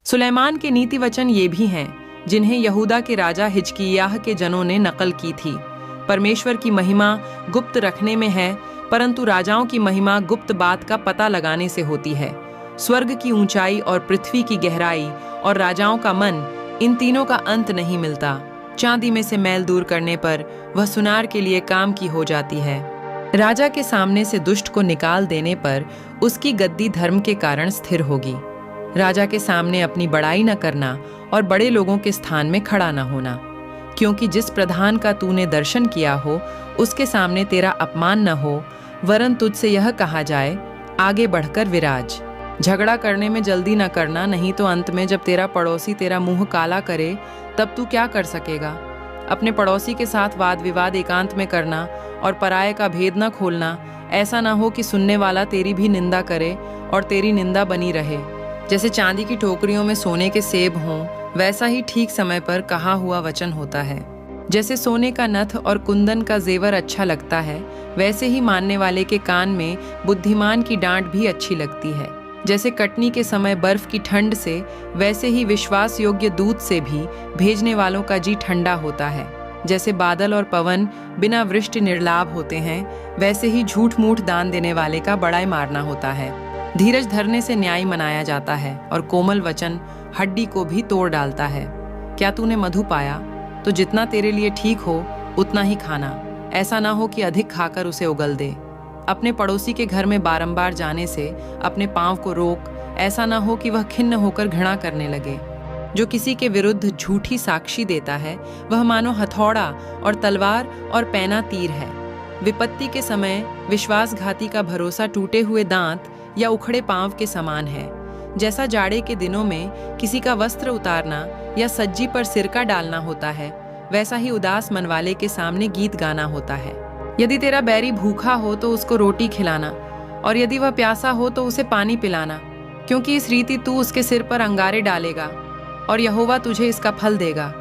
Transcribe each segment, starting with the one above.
सुलेमान के नीति वचन ये भी हैं जिन्हें यहूदा के राजा हिजकिय्याह के जनों ने नकल की थी। परमेश्वर की महिमा गुप्त रखने में है, परंतु राजाओं की महिमा गुप्त बात का पता लगाने से होती है। स्वर्ग की ऊंचाई और पृथ्वी की गहराई और राजाओं का मन, इन तीनों का अंत नहीं मिलता। चांदी में से मैल दूर करने पर वह सुनार के लिए काम की हो जाती है। राजा के सामने से दुष्ट को निकाल देने पर उसकी गद्दी धर्म के कारण स्थिर होगी। राजा के सामने अपनी बड़ाई न करना और बड़े लोगों के स्थान में खड़ा न होना, क्योंकि जिस प्रधान का तूने दर्शन किया हो उसके सामने तेरा अपमान न हो, वरन तुझसे यह कहा जाए, आगे बढ़कर विराज। झगड़ा करने में जल्दी न करना, नहीं तो अंत में जब तेरा पड़ोसी तेरा मुंह काला करे तब तू क्या कर सकेगा। अपने पड़ोसी के साथ वाद विवाद एकांत में करना और पराये का भेद न खोलना। ऐसा ना हो कि सुनने वाला तेरी भी निंदा करे और तेरी निंदा बनी रहे। जैसे चांदी की टोकरियों में सोने के सेब हों, वैसा ही ठीक समय पर कहा हुआ वचन होता है। जैसे सोने का नथ और कुंदन का जेवर अच्छा लगता है, वैसे ही मानने वाले के कान में बुद्धिमान की डांट भी अच्छी लगती है। जैसे कटनी के समय बर्फ की ठंड से, वैसे ही विश्वास योग्य दूत से भी भेजने वालों का जी ठंडा होता है। जैसे बादल और पवन बिना वृष्टि निर्लाभ होते हैं, वैसे ही झूठ मूठ दान देने वाले का बड़ाई मारना होता है। धीरज धरने से न्याय मनाया जाता है और कोमल वचन हड्डी को भी तोड़ डालता है। क्या तूने मधु पाया तो जितना तेरे लिए ठीक हो उतना ही खाना, ऐसा ना हो कि अधिक खाकर उसे उगल दे। अपने पड़ोसी के घर में बारंबार जाने से अपने पांव को रोक, ऐसा ना हो कि वह खिन्न होकर घृणा करने लगे। जो किसी के विरुद्ध झूठी साक्षी देता है, वह मानो हथौड़ा और तलवार और पैना तीर है। विपत्ति के समय विश्वासघाती का भरोसा टूटे हुए दांत या उखड़े पांव के समान है। जैसा जाड़े के दिनों में किसी का वस्त्र उतारना या सज्जी पर सिरका डालना होता है, वैसा ही उदास मन वाले के सामने गीत गाना होता है। यदि तेरा बैरी भूखा हो तो उसको रोटी खिलाना, और यदि वह प्यासा हो तो उसे पानी पिलाना, क्योंकि इस रीति तू उसके सिर पर अंगारे डालेगा और यहोवा तुझे इसका फल देगा।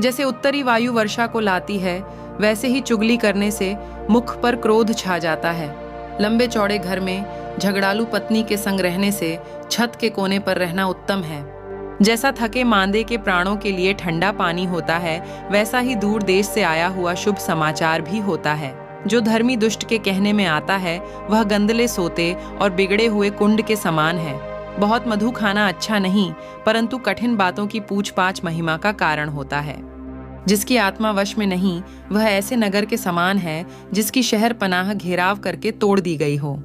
जैसे उत्तरी वायु वर्षा को लाती है, वैसे ही चुगली करने से मुख पर क्रोध छा जाता है। लंबे चौड़े घर में झगड़ालू पत्नी के संग रहने से छत के कोने पर रहना उत्तम है। जैसा थके मांदे के प्राणों के लिए ठंडा पानी होता है, वैसा ही दूर देश से आया हुआ शुभ समाचार भी होता है। जो धर्मी दुष्ट के कहने में आता है, वह गंदले सोते और बिगड़े हुए कुंड के समान है। बहुत मधु खाना अच्छा नहीं, परंतु कठिन बातों की पूछ-पाछ महिमा का कारण होता है। जिसकी आत्मा वश में नहीं, वह ऐसे नगर के समान है जिसकी शहर पनाह घेराव करके तोड़ दी गई हो।